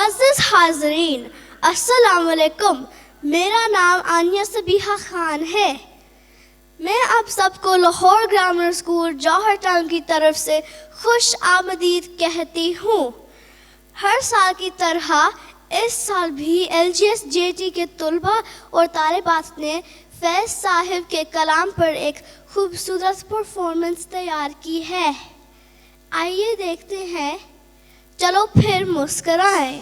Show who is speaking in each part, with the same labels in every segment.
Speaker 1: मुअज़्ज़िज़ हाज़रीन, अस्सलाम वालेकुम। मेरा नाम आनिया सबीहा खान है। मैं आप सबको लाहौर ग्रामर स्कूल जौहर टाउन की तरफ से खुश आमदीद कहती हूँ। हर साल की तरह इस साल भी LGS-JT के तलबा और तालिबात ने फैज़ साहिब के कलाम पर एक खूबसूरत परफॉर्मेंस तैयार की है। आइए देखते हैं, चलो फिर मुस्कराएं।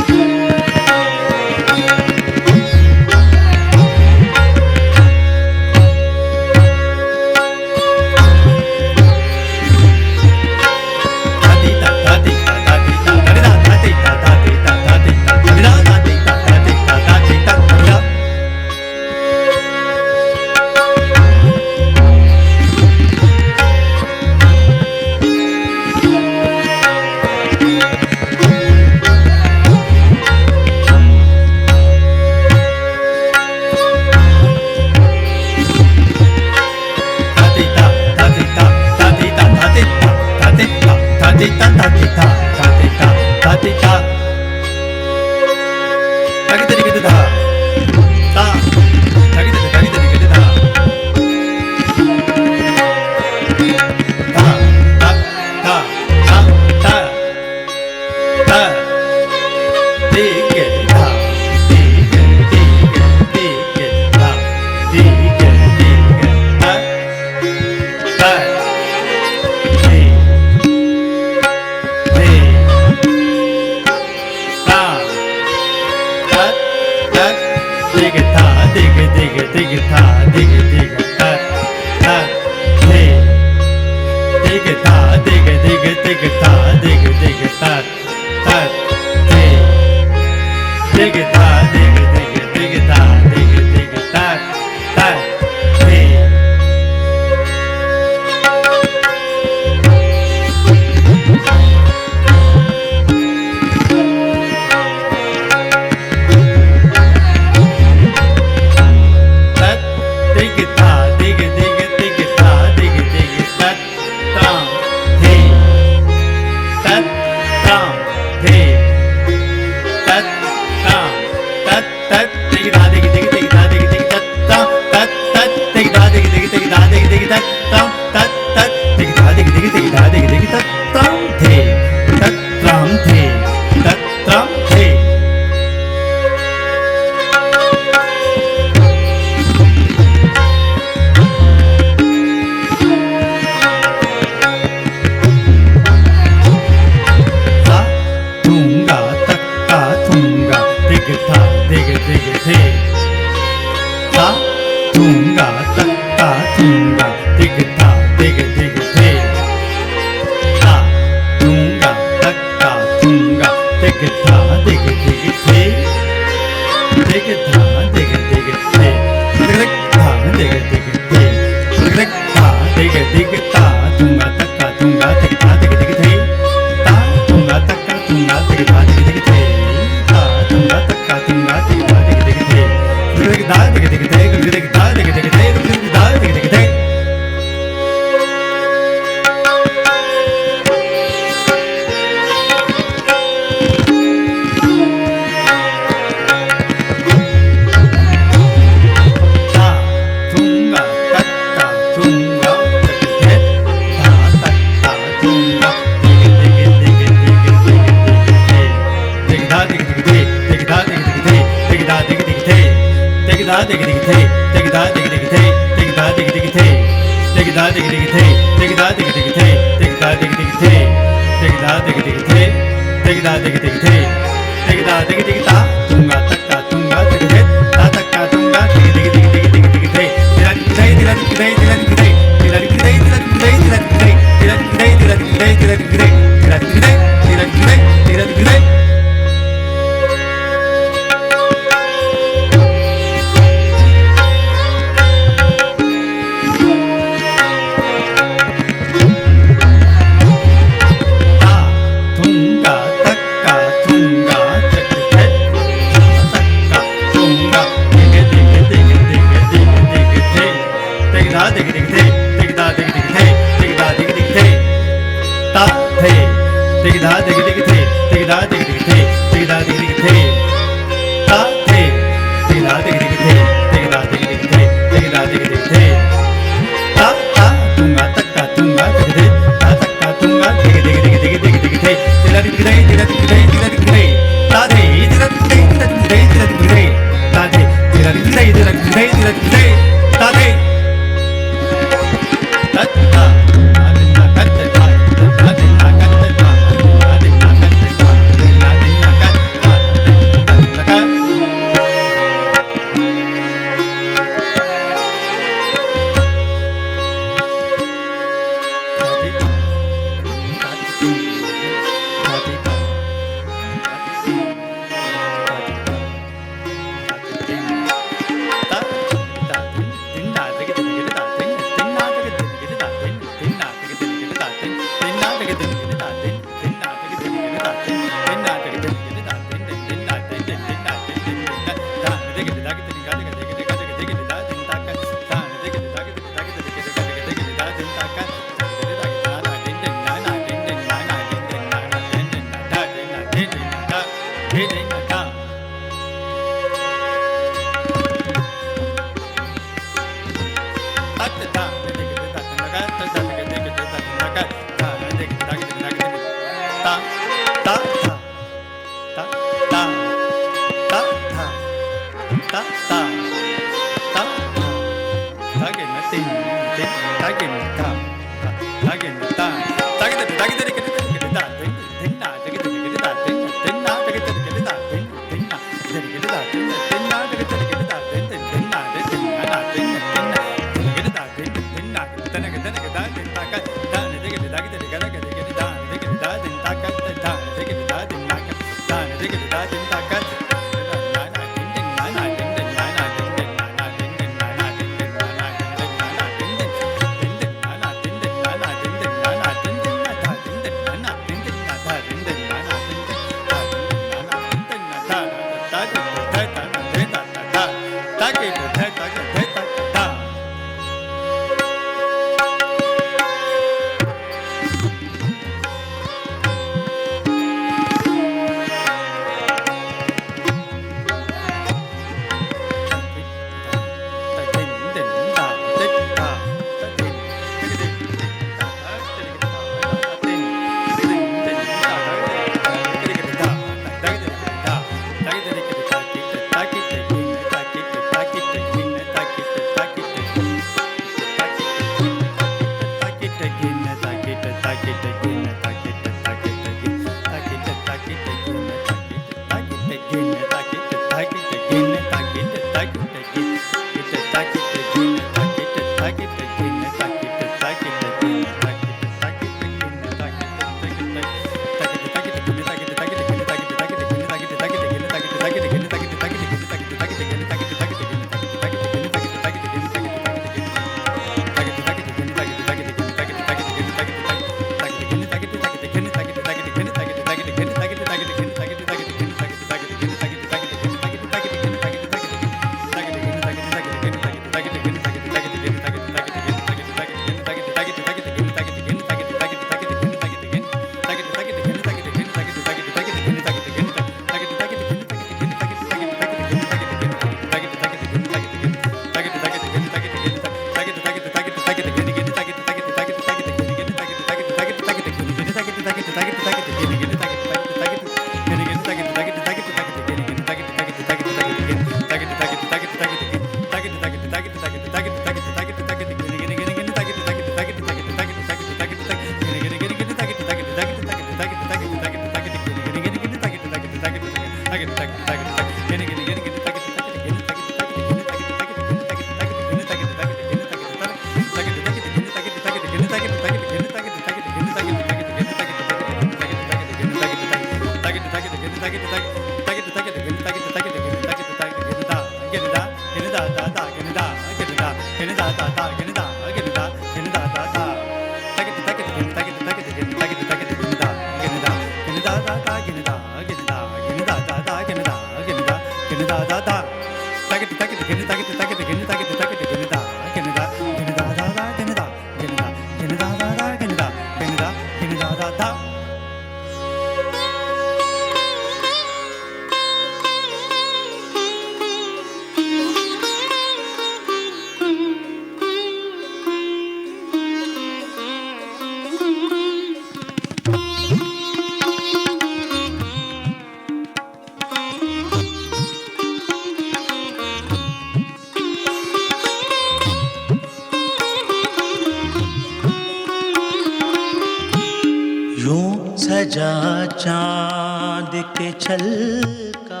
Speaker 2: सजा चांद के छलका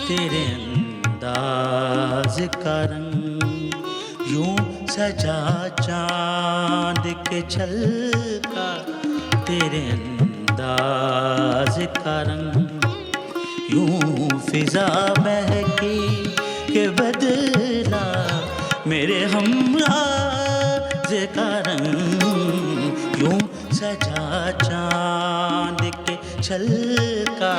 Speaker 2: तेरे अंदाज का रंग, यूं सजा चांद के छलका तेरे अंदाज का रंग, यूं फिजा महकी के बदला मेरे हमराज का रंग, यूं सजा चांद के छलका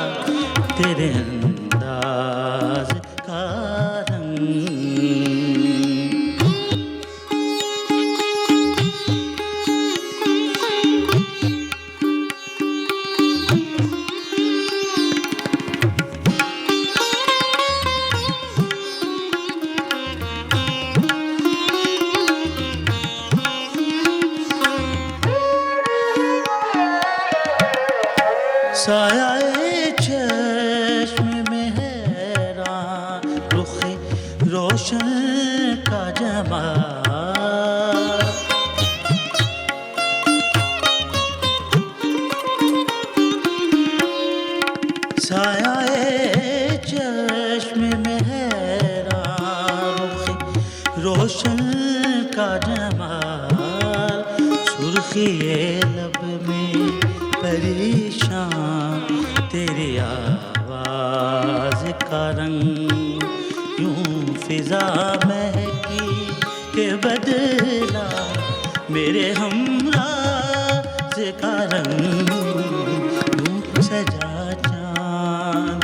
Speaker 2: तेरे अंदाज का रंग। साया चश्मे में हैरान रुखे रोशन का जमाल, साया चश्मे में हैरान रुखे रोशन का जमाल, सुर्खी लब में परेशान तेरी आवाज का रंग, यूं फिजा महकी के बदला मेरे हमराज का रंग, यूं सजा चांद।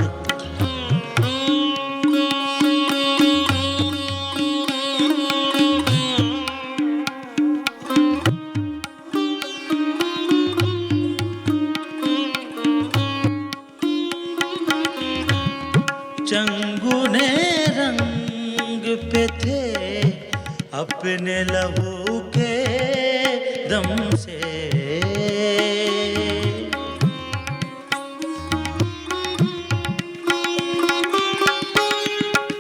Speaker 2: चंगुने रंग पे थे अपने लहू के दम से,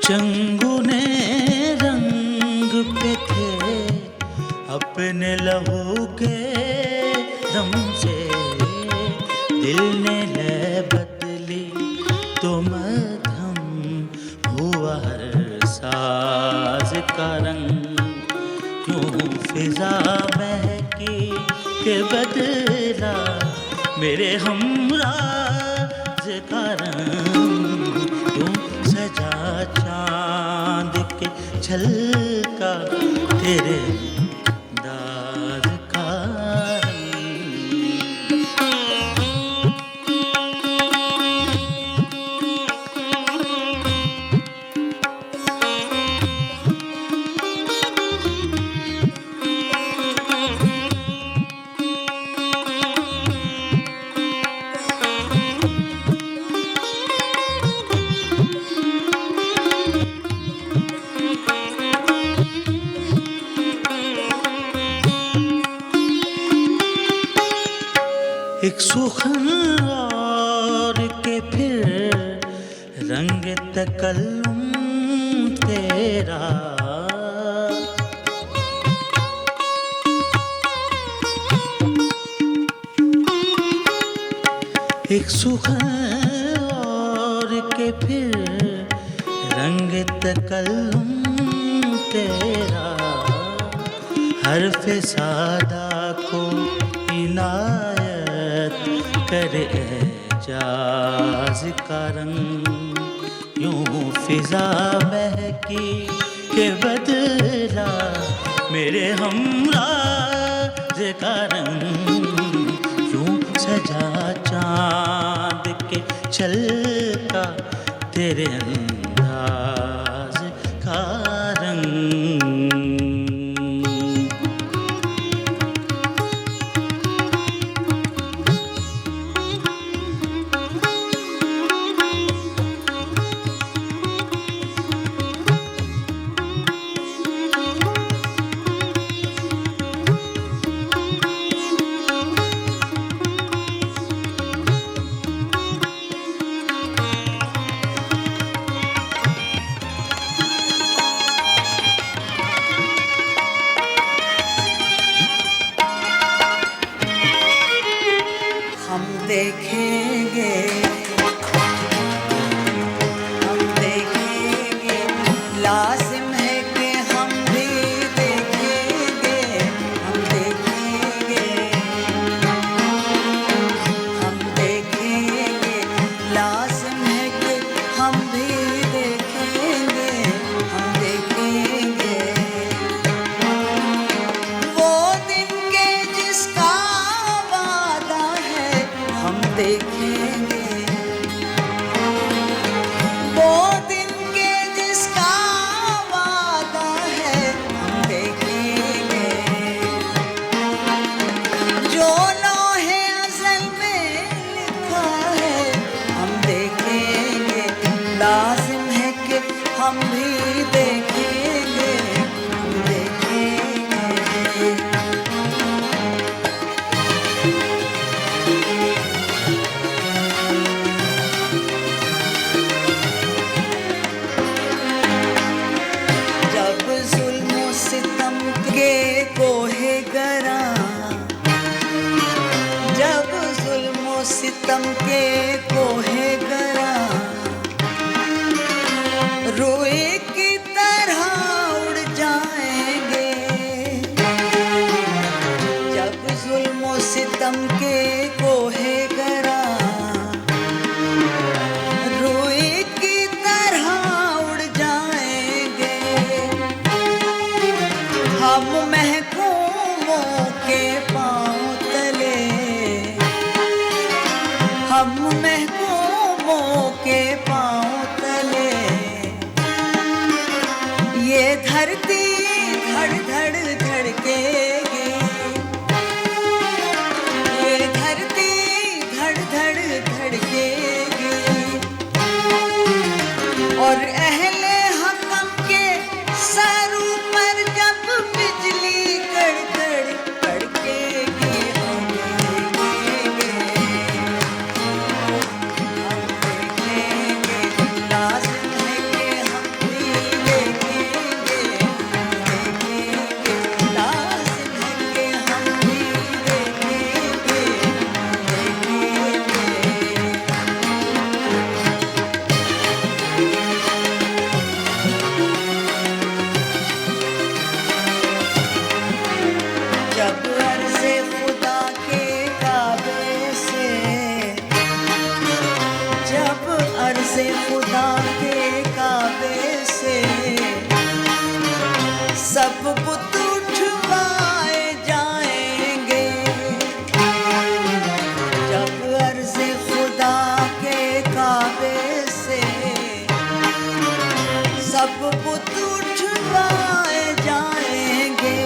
Speaker 2: चंगुने रंग पे थे अपने लहू के दम से, दिल ने ले बदली तो मधम हुआ हर साज का रंग, यूं फिजा महकी के बदला मेरे हमराज का रंग, यूं सजा चांद के छलका तेरे अंदाज का रंग। एक सुखन और के फिर रंग तकल्लुम तेरा, एक सुखन और के फिर रंग तकल्लुम तेरा, हर्फ सादा को इनायत करे एजाज का रंग, यूं फिजा महकी के बदला मेरे हमराज का रंग, यूं सजा चांद के छलका तेरे अंदाज का रंग।
Speaker 3: देखेंगे, हम देखेंगे, लाजिम है कि हम भी देखेंगे, हम देखेंगे, हम देखेंगे, लाजिम है कि हम भी देखेंगे, हम देखेंगे वो दिन के जिसका वादा है, हम देखेंगे वो दिन के जिसका वादा है, हम देखेंगे जो लौहे अज़ल में लिखा है, हम देखेंगे, लाजिम है कि हम भी देखेंगे, हम देखेंगे जब जुल्म सितम के कोहे गरा, जब जुल्म सितम के कोहे गरा रोए की तरह उड़ जाएंगे, जब जुल्म सितम के कोहे गरा रोए की तरह उड़ जाएंगे हम महकूमों के पांव तले, हम महकूमों के पांव तले ये धरती धड़ धड़ धड़केगी, ये धरती धड़ धड़ धड़केगी और अहले हकम के सरों पर जब बिजली कड़कड़ कड़केगी, हम देखेंगे, हम देखेंगे, लाजिम है कि हम भी देखेंगे, हम देखेंगे, लाजिम है कि हम भी देखेंगे, जब अर्ज़े खुदा के काबे से, जब अर्ज़े खुदा के काबे से सब बुत उठवाए जाएंगे, जब अर्ज़े खुदा के काबे से सब बुत उठवाए जाएंगे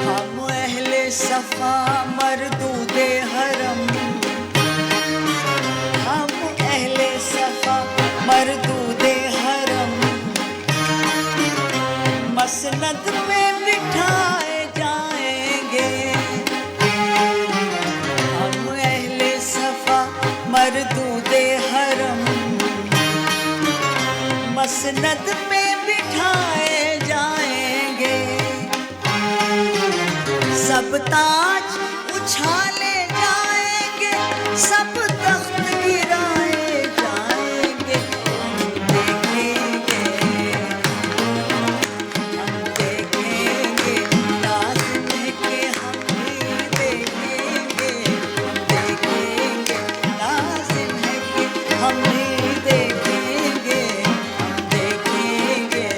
Speaker 3: हम अहले सफा मरदूदे हरम, हम अहले सफा मरदूदे हरम मसनद में बिठाए जाएंगे, हम अहले सफा मरदूदे हरम मसनद में बिठाए जाएंगे सब ताज उछाले जाएंगे, सब तख्त गिराए जाएंगे, हम देखेंगे, हम देखेंगे, लाजिम है कि हम भी देखेंगे, हम देखेंगे, लाजिम है कि हम भी देखेंगे, हम देखेंगे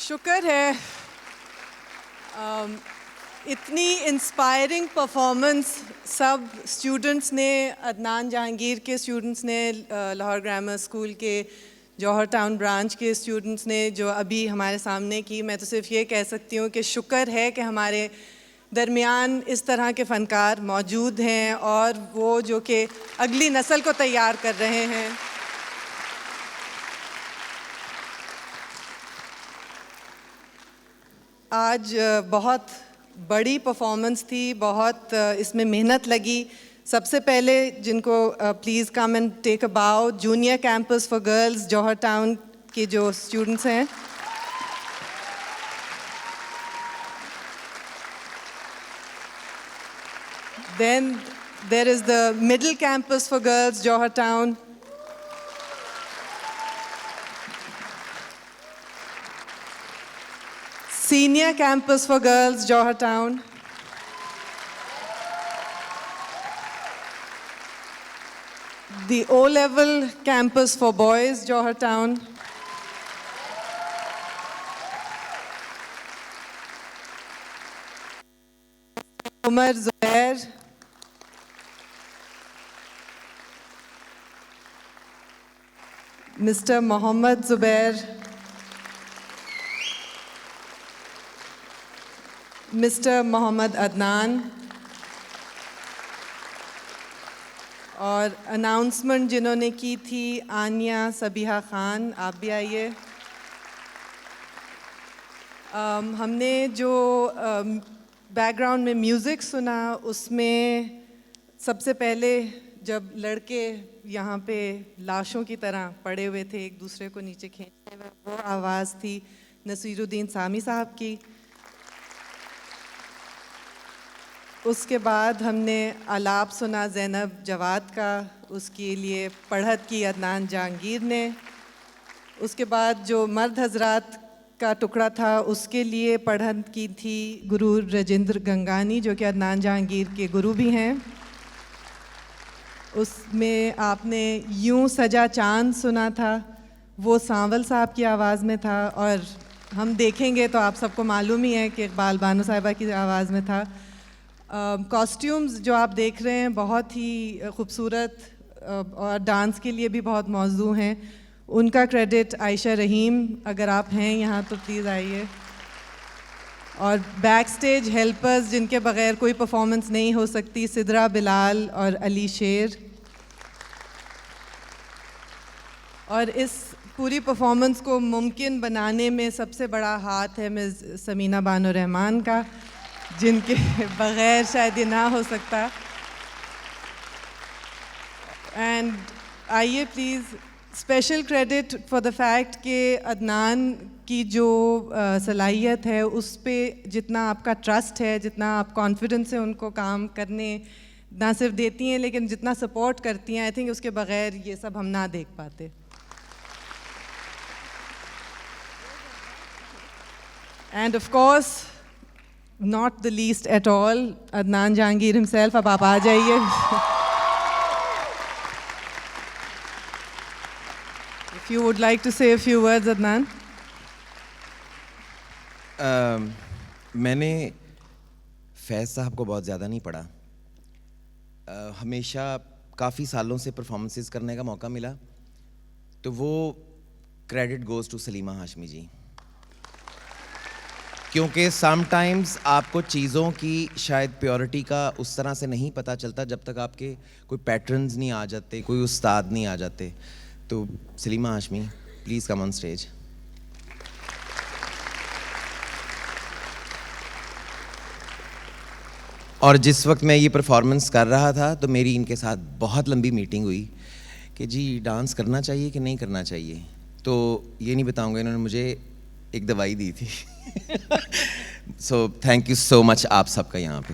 Speaker 4: शुक्र है इतनी इंस्पायरिंग परफॉर्मेंस सब स्टूडेंट्स ने, अदनान जहांगीर के स्टूडेंट्स ने, लाहौर ग्रामर स्कूल के जौहर टाउन ब्रांच के स्टूडेंट्स ने जो अभी हमारे सामने की। मैं तो सिर्फ ये कह सकती हूँ कि शुक्र है कि हमारे दरमियान इस तरह के फ़नकार मौजूद हैं और वो जो कि अगली नस्ल को तैयार कर रहे हैं। आज बहुत बड़ी परफॉर्मेंस थी, बहुत इसमें मेहनत लगी। सबसे पहले जिनको please come and take a bow, junior campus for girls Johar Town के जो स्टूडेंट्स हैं। Then there is the middle campus for girls Jauhar Town. Senior campus for girls Jauhar Town. The O-level campus for boys Jauhar Town. Umar Zubair. Mr. Mohammad Zubair. Mr. Mohammad Adnan. और announcement जिन्होंने की थी आनिया सबीहा खान, आप भी आइए। हमने जो background में म्यूज़िक सुना उसमें सबसे पहले जब लड़के यहाँ पे लाशों की तरह पड़े हुए थे एक दूसरे को नीचे खींचते हुए, वो आवाज़ थी नसीरुद्दीन सामी साहब की। उसके बाद हमने आलाप सुना ज़ैनब जवाद का, उसके लिए पढ़त की अदनान जहांगीर ने। उसके बाद जो मर्द हजरात का टुकड़ा था उसके लिए पढ़त की थी गुरु राजेंद्र गंगानी, जो कि अदनान जहांगीर के गुरु भी हैं। उसमें आपने यूं सजा चांद सुना था, वो सांवल साहब की आवाज़ में था। और हम देखेंगे तो आप सबको मालूम ही है कि इकबाल बानो साहिबा की आवाज़ में था। कॉस्ट्यूम्स जो आप देख रहे हैं बहुत ही खूबसूरत और डांस के लिए भी बहुत मौजू हैं। उनका क्रेडिट आयशा रहीम, अगर आप हैं यहाँ तो प्लीज़ आइए। और बैक स्टेज हेल्पर्स जिनके बग़ैर कोई परफॉर्मेंस नहीं हो सकती, सिदरा बिलाल और अली शेर। और इस पूरी परफॉर्मेंस को मुमकिन बनाने में सबसे बड़ा हाथ है मिस समीना बानो रहमान का, जिनके बग़ैर शायद ये ना हो सकता। एंड आइए please, special credit for the fact कि अदनान की जो सलाहियत है उस पे जितना आपका ट्रस्ट है, जितना आप कॉन्फिडेंस से उनको काम करने ना सिर्फ देती हैं लेकिन जितना सपोर्ट करती हैं, आई थिंक उसके बग़ैर ये सब हम ना देख पाते। End of course not the least at all, Adnan Jahangir himself. अब आप आ जाइए। If you would like to say a few words, Adnan.
Speaker 5: मैंने फैज़ साहब को बहुत ज़्यादा नहीं पढ़ा। हमेशा काफ़ी सालों से परफॉर्मेंसेस करने का मौका मिला, तो वो credit goes to Salima Hashmi ji, क्योंकि समटाइम्स आपको चीज़ों की शायद प्योरिटी का उस तरह से नहीं पता चलता जब तक आपके कोई पैटर्न्स नहीं आ जाते, कोई उस्ताद नहीं आ जाते। तो Salima Hashmi, please come on stage. और जिस वक्त मैं ये परफॉर्मेंस कर रहा था तो मेरी इनके साथ बहुत लंबी मीटिंग हुई कि जी डांस करना चाहिए कि नहीं करना चाहिए। तो ये नहीं बताऊंगा, इन्होंने मुझे एक दवाई दी थी। So thank you so much आप सबका यहाँ पे।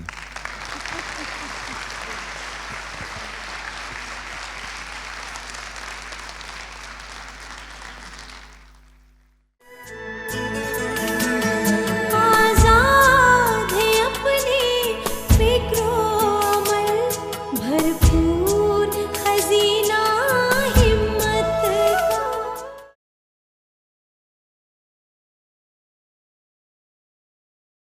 Speaker 6: आज़ाद है अपनी फिक्रों अमल भरपूर।